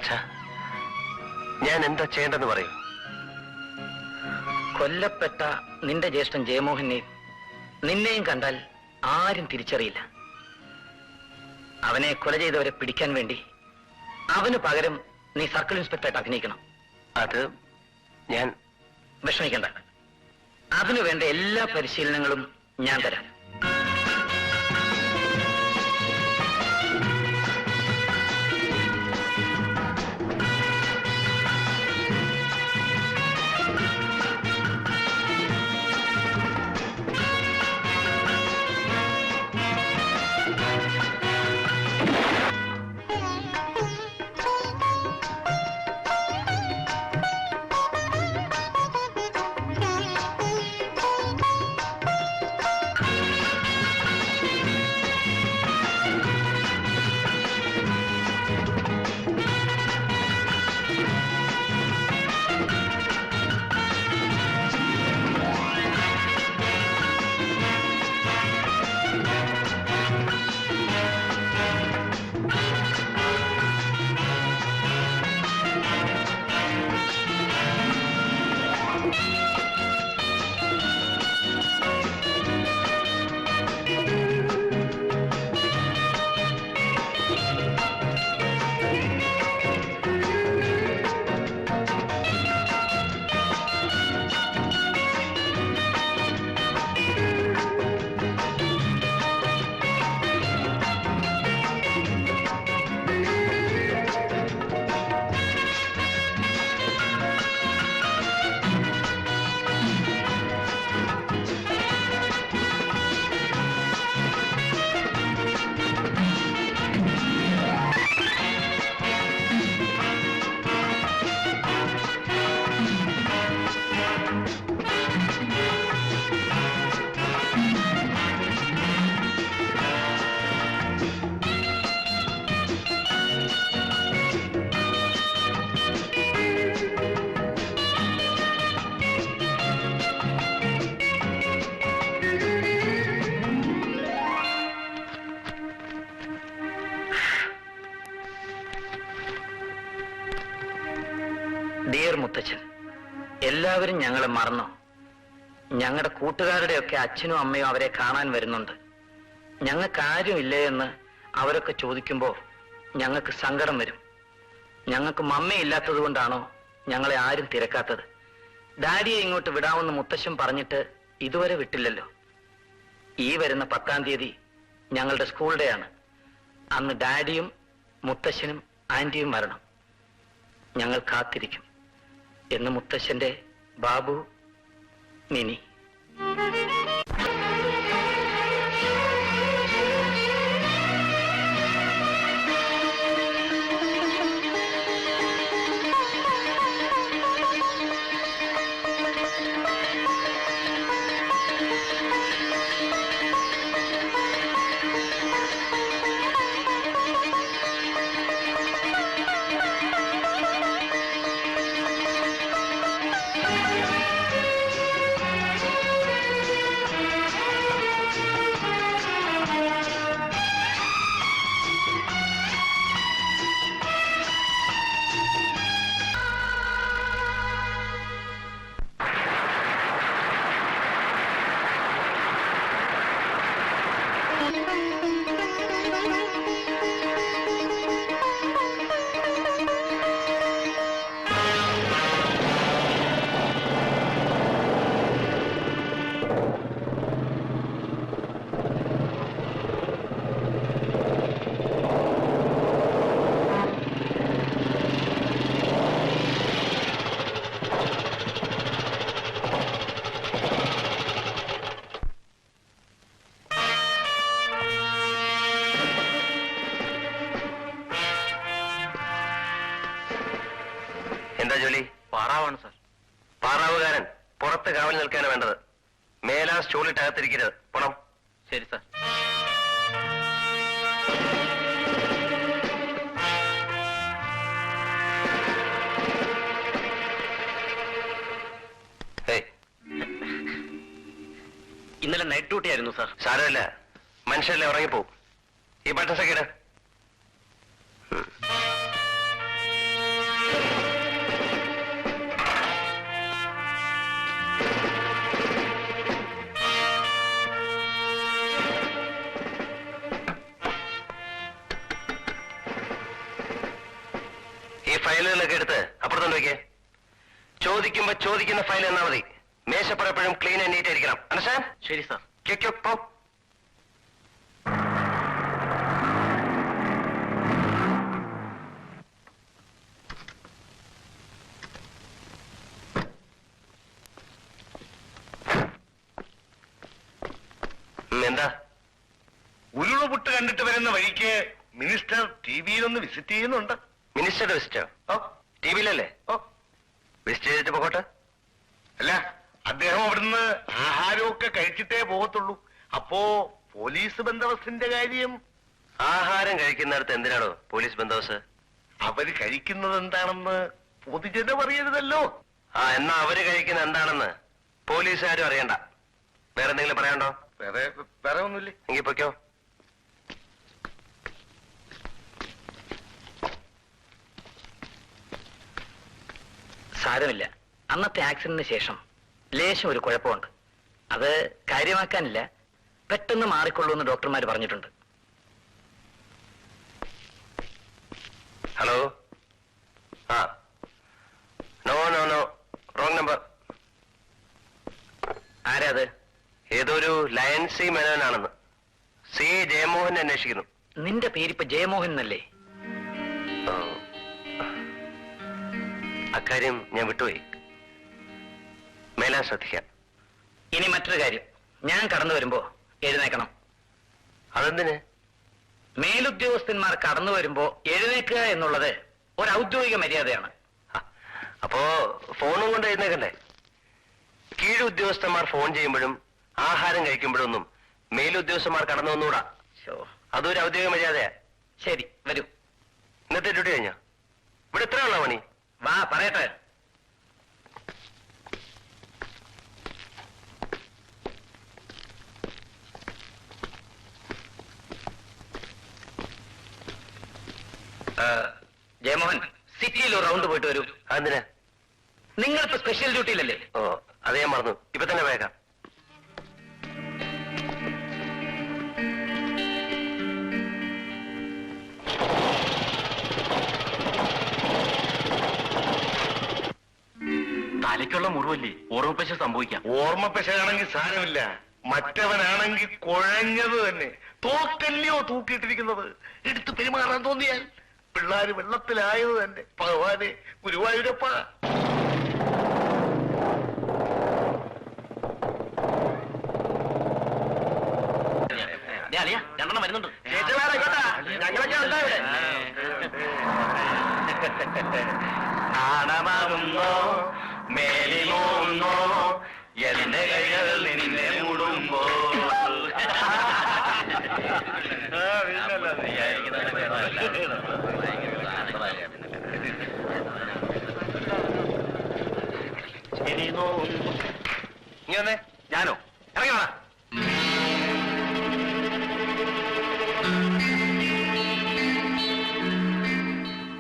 അച്ഛാ, ഞാൻ എന്താ ചെയ്യേണ്ടെന്ന് പറയൂ. കൊല്ലപ്പെട്ട നിന്റെ ജ്യേഷ്ഠൻ ജയമോഹനെയും നിന്നെയും കണ്ടാൽ ആരും തിരിച്ചറിയില്ല. അവനെ കൊല ചെയ്തവരെ പിടിക്കാൻ വേണ്ടി അവന് പകരം നീ സർക്കിൾ ഇൻസ്പെക്ടറായിട്ട് അഭിനയിക്കണം. അത് ഞാൻ വിഷമിക്കണ്ട. അതിനു വേണ്ട എല്ലാ പരിശീലനങ്ങളും ഞാൻ തരാം. ഡിയർ മുത്തച്ഛൻ, എല്ലാവരും ഞങ്ങളെ മറന്നു. ഞങ്ങളുടെ കൂട്ടുകാരുടെയൊക്കെ അച്ഛനും അമ്മയും അവരെ കാണാൻ വരുന്നുണ്ട്. ഞങ്ങൾക്ക് ആരുമില്ലേ എന്ന് അവരൊക്കെ ചോദിക്കുമ്പോൾ ഞങ്ങൾക്ക് സങ്കടം വരും. ഞങ്ങൾക്ക് മമ്മയില്ലാത്തത് കൊണ്ടാണോ ഞങ്ങളെ ആരും തിരക്കാത്തത്? ഡാഡിയെ ഇങ്ങോട്ട് വിടാമെന്ന് മുത്തശ്ശൻ പറഞ്ഞിട്ട് ഇതുവരെ വിട്ടില്ലല്ലോ. ഈ വരുന്ന 10-ാം തീയതി ഞങ്ങളുടെ സ്കൂൾ ഡേ ആണ്. അന്ന് ഡാഡിയും മുത്തശ്ശനും ആന്റിയും വരണം. ഞങ്ങൾ കാത്തിരിക്കും എന്ന് മുത്തശ്ശന്റെ ബാബു, മിനി. എന്താ ജോലി? പാറാവാണ് സാർ. പാറാവുകാരൻ പുറത്ത് കാവൽ നിൽക്കാനാണ് വേണ്ടത്. മേലാ സ്റ്റൂളിട്ടകത്തിരിക്കരുത്. പോണം. ശരി സാർ. ഇന്നലെ നൈറ്റ് ഡ്യൂട്ടി ആയിരുന്നു സാർ. സാരമില്ല, മനുഷ്യരല്ലേ, ഉറങ്ങിപ്പോവും. ഈ ബട്ടൺസൊക്കെ ഇട. ഫയലുകളൊക്കെ എടുത്ത് അപ്പുറത്തോണ്ട് വയ്ക്കേ. ചോദിക്കുമ്പോ ചോദിക്കുന്ന ഫയൽ എന്നാ മതി. മേശപ്പുറം ക്ലീൻ ആൻഡ് നീറ്റ് ആയിരിക്കണം. അണ്ടർസ്റ്റാൻഡ്? ശരി സാർ. പോ. എന്താ? ഉരുളുപുട്ട് കണ്ടിട്ട് വരുന്ന വഴിക്ക് മിനിസ്റ്റർ ടി വിയിലൊന്ന് വിസിറ്റ് ചെയ്യുന്നുണ്ട്. മിനിസ്റ്ററുടെ വിസിറ്റോ? ഓ ടി വിയിലല്ലേ? ഓ വിസിറ്റ് ചെയ്തിട്ട് പോകട്ടെ. അല്ല, അദ്ദേഹം അവിടുന്ന് ആഹാരമൊക്കെ കഴിച്ചിട്ടേ പോകത്തുള്ളൂ. അപ്പോ പോലീസ് ബന്ദോബസ്തിന്റെ കാര്യം? ആഹാരം കഴിക്കുന്നിടത്ത് എന്തിനാണോ പോലീസ് ബന്ദോബസ്ത്? അവര് കഴിക്കുന്നത് എന്താണെന്ന് പൊതുജനം അറിയരുതല്ലോ. എന്നാ അവര് കഴിക്കുന്ന എന്താണെന്ന് പോലീസുകാരും അറിയണ്ട. വേറെ എന്തെങ്കിലും പറയാനുണ്ടോ? വേറെ ഒന്നുമില്ലേ? എങ്കിൽ പൊയ്ക്കോ. സാരമില്ല. അന്നത്തെ ആക്സിഡന്റിന് ശേഷം ലേശം ഒരു കുഴപ്പമുണ്ട്. അത് കാര്യമാക്കാനില്ല, പെട്ടെന്ന് മാറിക്കൊള്ളൂ എന്ന് ഡോക്ടർമാർ പറഞ്ഞിട്ടുണ്ട്. Hello. No no no, wrong number. ആരാ അത്? ഏതോ ഒരു ലയൻ സി മേനോനാണെന്ന്. സി ജയമോഹൻ അന്വേഷിക്കുന്നു. നിന്റെ പേരിപ്പോ ജയമോഹൻ എന്നല്ലേ? അക്കാര്യം ഞാൻ വിട്ടുപോയി. മേലാൻ ശ്രദ്ധിക്കാം. ഇനി മറ്റൊരു കാര്യം, ഞാൻ കടന്നു വരുമ്പോ എഴുന്നേക്കണം. അതെന്തിന്? മേലുദ്യോഗസ്ഥന്മാർ കടന്നു വരുമ്പോ എഴുന്നേക്കുക എന്നുള്ളത് ഒരു ഔദ്യോഗിക മര്യാദയാണ്. അപ്പോ ഫോണും കൊണ്ട് എഴുന്നേക്കണ്ടേ? കീഴുദ്യോഗസ്ഥന്മാർ ഫോൺ ചെയ്യുമ്പോഴും ആഹാരം കഴിക്കുമ്പോഴൊന്നും മേലുദ്യോഗസ്ഥന്മാർ കടന്നു വന്നുകൂടാ. അതൊരു ഔദ്യോഗിക മര്യാദയാ. ശരി, വരൂ. ഇന്നത്തെ ഡ്യൂട്ടി കഴിഞ്ഞോ? ഇവിടെ എത്രയുള്ള പണി? വാ പറയട്ടെ. ജയമോഹൻ, സിറ്റിയിൽ ഒരു റൗണ്ട് പോയിട്ട് വരൂ. അതെന്തിനാ? നിങ്ങളിപ്പോ സ്പെഷ്യൽ ഡ്യൂട്ടിയിലല്ലേ? ഓ, അത് ഞാൻ മറന്നു. ഇപ്പൊ തന്നെ വേഗം. തലയ്ക്കുള്ള മുറിവല്ലേ, ഓർമ്മപ്പശ സംഭവിക്കാം. ഓർമ്മപ്പശയാണെങ്കിൽ സാരമില്ല, മറ്റവനാണെങ്കിൽ കുഴഞ്ഞത് തന്നെ. തോക്കല്ലയോ തൂക്കിയിട്ടിരിക്കുന്നത്. എടുത്ത് പെരുമാറാൻ തോന്നിയാൽ പിള്ളാര് വെള്ളത്തിലായത് തന്നെ. ഭഗവാനെ, ഗുരുവായൂരപ്പ. രണ്ടെണ്ണം വരുന്നുണ്ട്. ഞങ്ങളൊക്കെ ഉണ്ടോ ഇവിടെ? ആണമാകുന്നോ മേലിമോന്നോ എന്റെ കൈകൾ നിന്നെ മുടുമ്പോ. നീ വന്നേ. ഞാനോ? ഇറങ്ങി വേണം.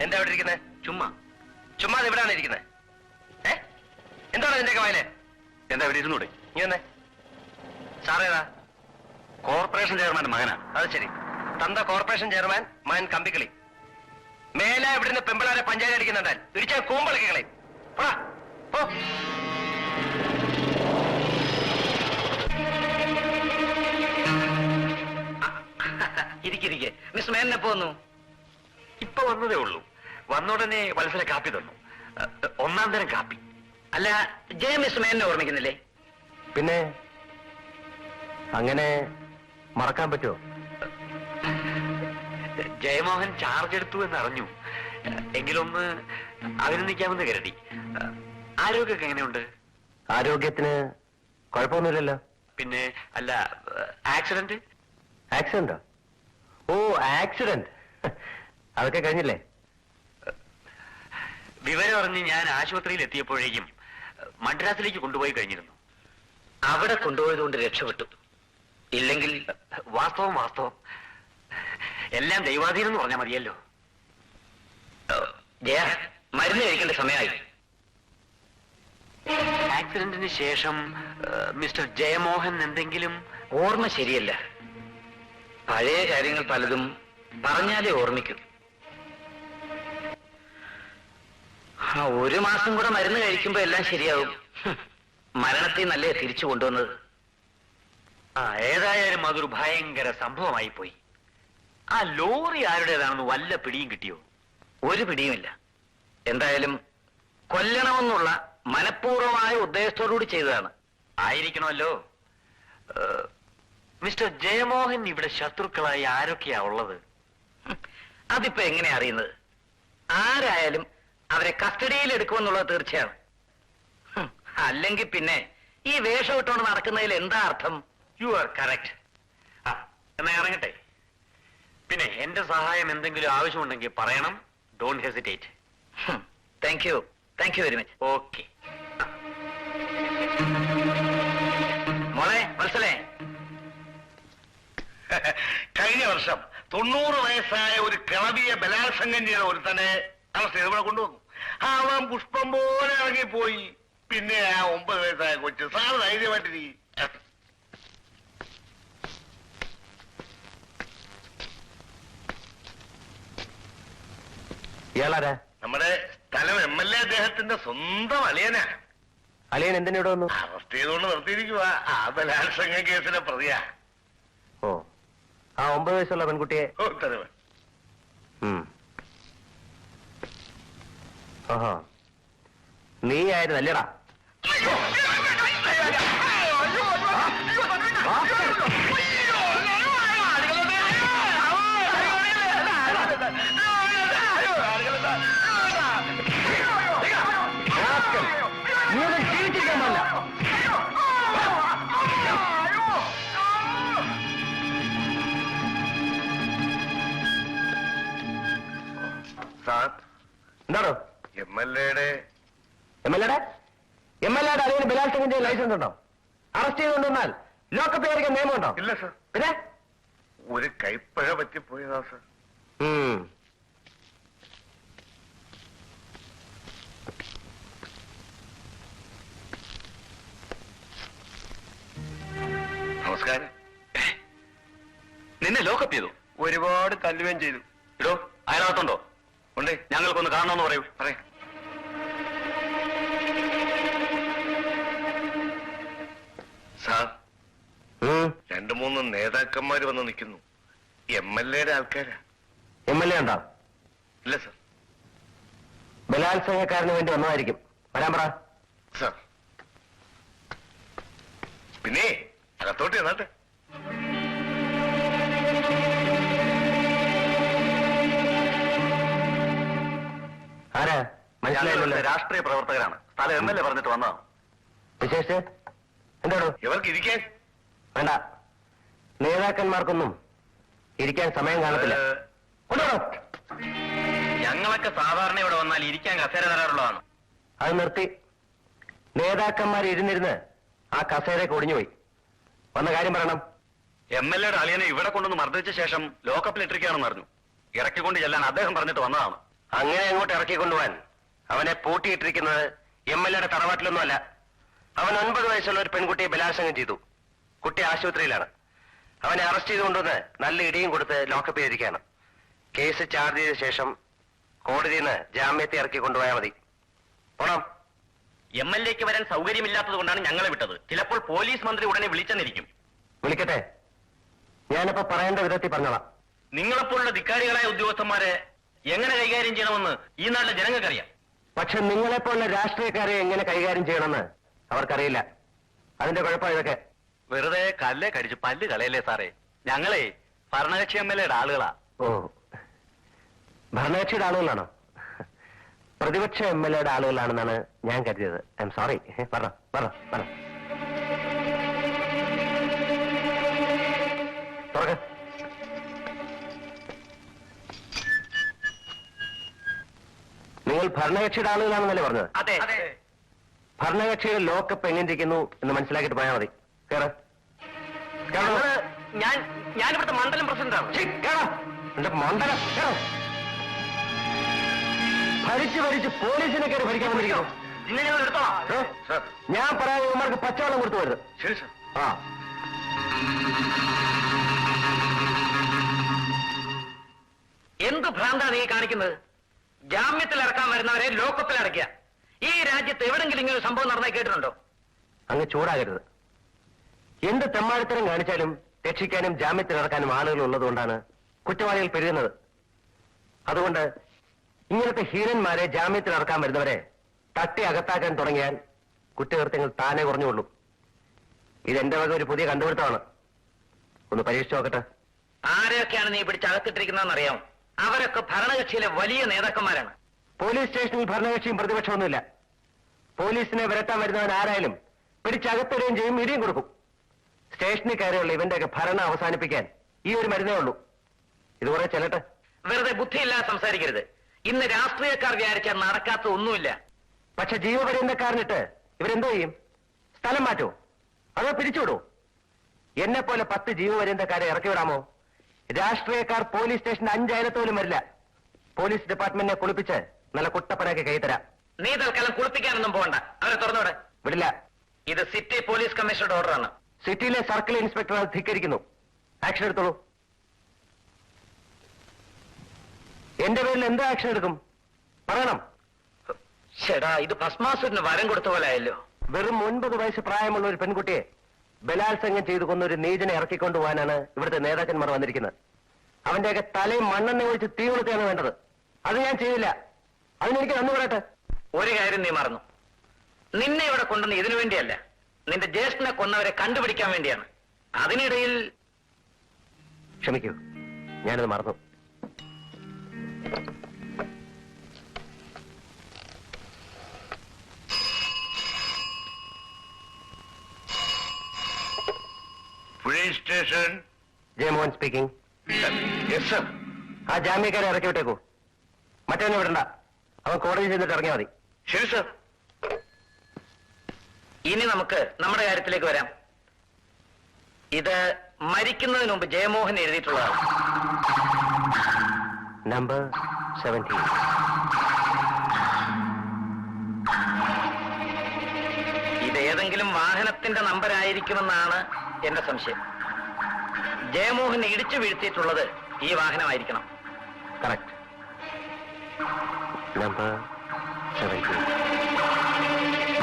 എന്താ ഇവിടെ ഇരിക്കുന്നത്? ചുമ്മാ എവിടെയാണ് ഇരിക്കുന്നത്? എന്താണ് നിന്റെയൊക്കെ വായന? എന്താ ഇവിടെ ഇരുന്നൂടെ? നീ വന്നേ. സാറേതാ? കോർപ്പറേഷൻ ചെയർമാന്റെ മകനാ. അത് ശരി. തന്ത കോർപ്പറേഷൻ ചെയർമാൻ, മകൻ കമ്പിക്കളി. മേല ഇവിടുന്ന് പെമ്പിളാരെ പഞ്ചായത്ത് അടിക്കുന്നുണ്ടാൽ ഇടിച്ചാൽ കൂമ്പളിക്കളെ. പോ. ഇരിക്കിരിക്കെ. മിസ് മേനൻ എപ്പോ വന്നു? ഇപ്പൊ വന്നതേ ഉള്ളൂ. വന്നുടനെ വത്സല കാപ്പി തന്നു. ഒന്നാം തരം കാപ്പി. അല്ല, ജയ മിസ് മേനനെ ഓർമ്മിക്കുന്നില്ലേ? പിന്നെ അങ്ങനെ മറക്കാൻ പറ്റുമോ? ജയമോഹൻ ചാർജ് എടുത്തു എന്നറിഞ്ഞു. എങ്കിലൊന്ന് അഭിനന്ദിക്കാമെന്ന് കരുതി. ആരോഗ്യമൊക്കെ എങ്ങനെയുണ്ട്? ആരോഗ്യത്തിന് കുഴപ്പമൊന്നുമില്ലല്ലോ. പിന്നെ അല്ല, ആക്സിഡന്റ്? ആക്സിഡന്റോ? ഓ, ആക്സിഡന്റ്. അതൊക്കെ കഴിഞ്ഞില്ലേ? വിവരം അറിഞ്ഞ് ഞാൻ ആശുപത്രിയിൽ എത്തിയപ്പോഴേക്കും മദ്രാസിലേക്ക് കൊണ്ടുപോയി കഴിഞ്ഞിരുന്നു. അവിടെ കൊണ്ടുപോയതുകൊണ്ട് രക്ഷപ്പെട്ടു. ഇല്ലെങ്കിൽ വാസ്തവം എല്ലാം ദൈവാധീനം എന്ന് പറഞ്ഞാൽ മതിയല്ലോ. ജയ, മരുന്ന് കഴിക്കേണ്ട സമയമായി. ആക്സിഡന്റിന് ശേഷം മിസ്റ്റർ ജയമോഹൻ എന്തെങ്കിലും? ഓർമ്മ ശരിയല്ല. പഴയ കാര്യങ്ങൾ പലതും പറഞ്ഞാലേ ഓർമ്മിക്കും. ഒരു മാസം കൂടെ മരുന്ന് കഴിക്കുമ്പോ എല്ലാം ശരിയാവും. മരണത്തിൽ നല്ലേ തിരിച്ചു കൊണ്ടുവന്നത്. ഏതായാലും അതൊരു ഭയങ്കര സംഭവമായി പോയി. ആ ലോറി ആരുടേതാണെന്ന് വല്ല പിടിയും കിട്ടിയോ? ഒരു പിടിയുമില്ല. എന്തായാലും കൊല്ലണമെന്നുള്ള മനഃപൂർവമായ ഉദ്ദേശത്തോടുകൂടി ചെയ്തതാണ്. ആയിരിക്കണമല്ലോ. മിസ്റ്റർ ജയമോഹൻ ഇവിടെ ശത്രുക്കളായി ആരൊക്കെയാ ഉള്ളത്? അതിപ്പോ എങ്ങനെയാ അറിയുന്നത്? ആരായാലും അവരെ കസ്റ്റഡിയിൽ എടുക്കുമെന്നുള്ളത് തീർച്ചയാണ്. അല്ലെങ്കിൽ പിന്നെ ഈ വേഷം ഇട്ടുകൊണ്ട് നടക്കുന്നതിൽ എന്താ അർത്ഥം? You are correct. എന്നാ ഇറങ്ങട്ടെ. പിന്നെ എന്റെ സഹായം എന്തെങ്കിലും ആവശ്യമുണ്ടെങ്കിൽ പറയണം. Don't hesitate. Thank you very much. Okay. മോളെ വത്സലേ, കഴിഞ്ഞ വർഷം 90 വയസ്സായ ഒരു കിളവിയെ ബലാത്സംഗം ചെയ്ത ഒരുത്തനെ അറസ്റ്റ് ചെയ്ത് ഇവിടെ കൊണ്ടുവന്നു. അവൻ പുഷ്പം പോലെ ഇറങ്ങിപ്പോയി. പിന്നെ ആ 9 വയസ്സായ കൊച്ചു സാറ് ധൈര്യമായിട്ടിരിക്കും. ഇയാളാരാ? നമ്മുടെ സ്ഥലം MLA അദ്ദേഹത്തിന്റെ സ്വന്തം അളിയനാ. അളിയൻ എന്തിനോട് വന്നു? അറസ്റ്റ് ചെയ്തുകൊണ്ട് നിർത്തിയിരിക്കുക. ആ ബലാത്സംഗ കേസിലെ പ്രതിയാ. ഓ, ആ 9 വയസ്സുള്ള പെൺകുട്ടിയെ. ഉത്തരവ്. ഓഹോ, നീ ആയിരുന്നല്ലേടാ? നീ അത് ജീവിച്ചിരിക്കാൻ പാടില്ല. സാർ, എന്താണോ? MLA-യുടെ MLA-യുടെ അളിയന് ബലാത്സംഗം ചെയ്യാൻ ലൈസൻസ് ഉണ്ടോ? അറസ്റ്റ് ചെയ്തുകൊണ്ടുവന്നാൽ ലോക്കപ്പ് ആയിരിക്കാൻ നിയമമുണ്ടോ? ഇല്ല സാർ. പിന്നെ ഒരു കൈപ്പഴ പറ്റിപ്പോയതാ സാർ. നമസ്കാരം. നിന്നെ ലോക്കപ്പ് ചെയ്തു? ഒരുപാട് തല്ലുകയും ചെയ്തു. ഇടോ, അയലകത്തുണ്ടോ? ഉണ്ട്. ഞങ്ങൾക്കൊന്ന് കാണണമെന്ന് പറയൂ. പറയാം. സാർ, 2-3 നേതാക്കന്മാര് വന്ന് നിൽക്കുന്നു. MLA-യുടെ ആൾക്കാരാ. MLA ഉണ്ടോ? ഇല്ല സാർ. ബലാത്സംഗക്കാരന് വേണ്ടി വന്നതായിരിക്കും. വരാൻ പറ. സാർ, പിന്നെ അകത്തോട്ട് ചെന്നാട്ടെ. ആരാ? മനസ്സിലായില്ലല്ലോ. രാഷ്ട്രീയ പ്രവർത്തകരാണ്. സ്ഥലം MLA പറഞ്ഞിട്ട് വന്നതാണ്. വിശേഷിച്ച് എന്താണോ? ഇവർക്ക് ഇരിക്കാൻ വേണ്ട, നേതാക്കന്മാർക്കൊന്നും ഇരിക്കാൻ സമയം കാണത്തില്ല. കൊണ്ടുവരോ? ഞങ്ങളൊക്കെ സാധാരണ ഇവിടെ വന്നാൽ ഇരിക്കാൻ കസേര തരാറുള്ളതാണ്. അത് നിർത്തി. നേതാക്കന്മാർ ഇരുന്നിരുന്ന് ആ കസേരയൊക്കെ ഒടിഞ്ഞുപോയി. വന്ന കാര്യം പറയണം. MLA-യുടെ അളിയനെ ഇവിടെ കൊണ്ടുവന്ന് മർദ്ദിച്ച ശേഷം ലോക്കപ്പിലിട്ടിരിക്കുകയാണെന്ന് അറിഞ്ഞു. ഇറക്കിക്കൊണ്ട് ചെല്ലാൻ അദ്ദേഹം പറഞ്ഞിട്ട് വന്നതാണ്. അങ്ങനെ അങ്ങോട്ട് ഇറക്കിക്കൊണ്ടുപോവാൻ അവനെ പൂട്ടിയിട്ടിരിക്കുന്നത് MLA-യുടെ തറവാട്ടിലൊന്നുമല്ല. അവൻ 9 വയസ്സുള്ള ഒരു പെൺകുട്ടിയെ ബലാത്സംഗം ചെയ്തു. കുട്ടി ആശുപത്രിയിലാണ്. അവനെ അറസ്റ്റ് ചെയ്തുകൊണ്ടുവന്ന് നല്ല ഇടിയും കൊടുത്ത് ലോക്കപ്പ് ചെയ്തിരിക്കുകയാണ്. കേസ് ചാർജ് ചെയ്ത ശേഷം കോടതിയിൽ നിന്ന് ജാമ്യത്തെ ഇറക്കി കൊണ്ടുപോയാൽ മതി. പോണം. MLA-ക്ക് വരാൻ സൗകര്യമില്ലാത്തത് കൊണ്ടാണ് ഞങ്ങളെ വിട്ടത്. ചിലപ്പോൾ പോലീസ് മന്ത്രി ഉടനെ വിളിച്ചെന്നിരിക്കും. വിളിക്കട്ടെ, ഞാനിപ്പോ പറയേണ്ട വിധത്തിൽ പറഞ്ഞോളാം. നിങ്ങളെപ്പോലുള്ള ധിക്കാരികളായ ഉദ്യോഗസ്ഥന്മാരെ എങ്ങനെ കൈകാര്യം ചെയ്യണമെന്ന് ഈ നാട്ടിലെ ജനങ്ങൾക്കറിയാം. പക്ഷെ നിങ്ങളെപ്പോലുള്ള രാഷ്ട്രീയക്കാരെ എങ്ങനെ കൈകാര്യം ചെയ്യണമെന്ന് അവർക്കറിയില്ല. അതിന്റെ കുഴപ്പം ഇതൊക്കെ. വെറുതെ കല്ലേ കടിച്ച് പല്ല് കളയല്ലേ സാറേ. ഞങ്ങളെ ഭരണകക്ഷി MLA-യുടെ ആളുകളാ. ഓ, ഭരണകക്ഷിയുടെ ആളുകളാണോ? പ്രതിപക്ഷ MLA-യുടെ ആളുകളാണെന്നാണ് ഞാൻ കരുതിയത്. I am sorry. പറഞ്ഞോ. തുറക്ക. നിങ്ങൾ ഭരണകക്ഷിയുടെ ആളുകളാണെന്നല്ലേ പറഞ്ഞത്? അതെ. ഭരണകക്ഷിയുടെ ലോക്കപ്പ് എങ്ങനെയിരിക്കുന്നു എന്ന് മനസ്സിലാക്കിയിട്ട് പോയാൽ മതി. കേറ്. ഞാൻ ഇവിടുത്തെ മണ്ഡലം പ്രസിഡന്റാണ്. എന്റെ മണ്ഡലം ഭരിച്ച് പോലീസിനെ കയറി ഭരിക്കാൻ വന്നിരിക്കുന്നു. ഇന്ന് ഞങ്ങൾ എടുത്തോളാം. സാർ. ഞാൻ പറയാൻ ഇവന്മാർക്ക് പച്ചവെള്ളം കൊടുത്തു വരുത്. ശരി സാർ. ആ, എന്ത് ഭ്രാന്താണ് നീ കാണിക്കുന്നത്? ജാമ്യത്തിൽ ഇറക്കാൻ വരുന്നവരെ ലോക്കപ്പിൽ അടയ്ക്കുക. ഈ രാജ്യത്ത് എവിടെങ്കിലും ഇങ്ങനെ ഒരു സംഭവം നടന്നേ കേട്ടിട്ടുണ്ടോ? അങ്ങ് ചൂടാകരുത്. എന്ത് തെമ്മാടിത്തരം കാണിച്ചാലും രക്ഷിക്കാനും ജാമ്യത്തിൽ ഇറക്കാനും ആളുകൾ ഉള്ളതുകൊണ്ടാണ് കുറ്റവാളികൾ പെരുകുന്നത്. അതുകൊണ്ട് ഇങ്ങനത്തെ ഹീനന്മാരെ ജാമ്യത്തിൽ ഇറക്കാൻ വരുന്നവരെ തട്ടി അകത്താക്കാൻ തുടങ്ങിയാൽ കുറ്റകൃത്യങ്ങൾ താനെ കുറഞ്ഞുകൊള്ളും. ഇതെന്റെ വക ഒരു പുതിയ കണ്ടുപിടുത്തമാണ്. ഒന്ന് പരീക്ഷിച്ചു നോക്കട്ടെ. ആരെയൊക്കെയാണ് നീ പിടിച്ചകത്തിട്ടിരിക്കുന്നതെന്ന് അറിയാം? അവരൊക്കെ ഭരണകക്ഷിയിലെ വലിയ നേതാക്കന്മാരാണ്. പോലീസ് സ്റ്റേഷനിൽ ഭരണകക്ഷിയും പ്രതിപക്ഷമൊന്നുമില്ല. പോലീസിനെ വിരട്ടാൻ വരുന്നവൻ ആരായാലും പിടിച്ചകത്തിടുകയും ചെയ്യും, ഇടിയും കൊടുക്കും. സ്റ്റേഷനിൽ കയറിയുള്ള ഇവന്റെയൊക്കെ ഭരണം അവസാനിപ്പിക്കാൻ ഈ ഒരു മരുന്നേ ഉള്ളൂ. ഇത് കുറെ ചെല്ലട്ടെ. വെറുതെ ബുദ്ധിയില്ലാതെ സംസാരിക്കരുത്. ഇന്ന് രാഷ്ട്രീയക്കാർ വിചാരിച്ചാൽ നടക്കാത്ത ഒന്നുമില്ല. പക്ഷെ ജീവപര്യന്തക്കാരനിട്ട് ഇവരെന്തോ ചെയ്യും? സ്ഥലം മാറ്റുമോ അതോ പിരിച്ചുവിടുമോ? എന്നെ പോലെ 10 ജീവപര്യന്തക്കാരെ ഇറക്കി വിടാമോ? രാഷ്ട്രീയക്കാർ പോലീസ് സ്റ്റേഷന്റെ 5 അയലത്തോലും വരില്ല. പോലീസ് ഡിപ്പാർട്ട്മെന്റിനെ കുളിപ്പിച്ച് നല്ല കുട്ടപ്പനാക്കി കൈതരാം. നീ തൽക്കാലം കുളിപ്പിക്കാനൊന്നും പോകണ്ട. അവരെ തുറന്നുവിടെ. വിടില്ല. ഇത് സിറ്റി പോലീസ് കമ്മീഷണറുടെ ഓർഡറാണ്. സിറ്റിയിലെ സർക്കിൾ ഇൻസ്പെക്ടർ അത് ധിക്കരിക്കുന്നു. ആക്ഷൻ എടുത്തോളൂ. എന്റെ പേരിൽ എന്ത് ആക്ഷൻ എടുക്കും പറയണം. ചേടാ, ഇത് ഭസ്മാസുരന് വരം കൊടുത്ത പോലെ ആയല്ലോ. വെറും 9 വയസ്സ് പ്രായമുള്ള ഒരു പെൺകുട്ടിയെ ബലാത്സംഗം ചെയ്തു കൊന്ന ഒരു നീചനെ ഇറക്കിക്കൊണ്ടുപോകാനാണ് ഇവിടുത്തെ നേതാക്കന്മാർ വന്നിരിക്കുന്നത്. അവന്റെയൊക്കെ തലയും മണ്ണെണ്ണ ഒഴിച്ച് തീ കൊളുത്തുകയാണ് വേണ്ടത്. അത് ഞാൻ ചെയ്യില്ല. അതിനെനിക്ക് നന്ദി പറയട്ടെ. ഒരു കാര്യം നീ മറന്നു. നിന്നെ ഇവിടെ കൊണ്ടുവന്ന് ഇതിനു വേണ്ടിയല്ല, നിന്റെ ജ്യേഷ്ഠനെ കൊന്നവരെ കണ്ടുപിടിക്കാൻ വേണ്ടിയാണ്. അതിനിടയിൽ ക്ഷമിക്കൂ, ഞാനത് മറന്നു. Police station. Jayamohan speaking. Yes sir. ആ ജാമ്യക്കാരെ ഇറക്കി വിട്ടേക്കൂ. മറ്റവനെ വിടണ്ട. അവൻ കോടതി ചെന്നിട്ട് ഇറങ്ങിയാൽ മതി. ശരി സർ. ഇനി നമുക്ക് നമ്മുടെ കാര്യത്തിലേക്ക് വരാം. ഇത് മരിക്കുന്നതിന് മുമ്പ് ജയമോഹൻ എഴുതിയിട്ടുള്ളതാണ്. നമ്പർ 17. ഇത് ഏതെങ്കിലും വാഹനത്തിന്റെ നമ്പർ ആയിരിക്കുമെന്നാണ് എന്റെ സംശയം. ജയമോഹൻ ഇടിച്ചു വീഴ്ത്തിയിട്ടുള്ളത് ഈ വാഹനമായിരിക്കണം. കറക്റ്റ്. നമ്പർ 17.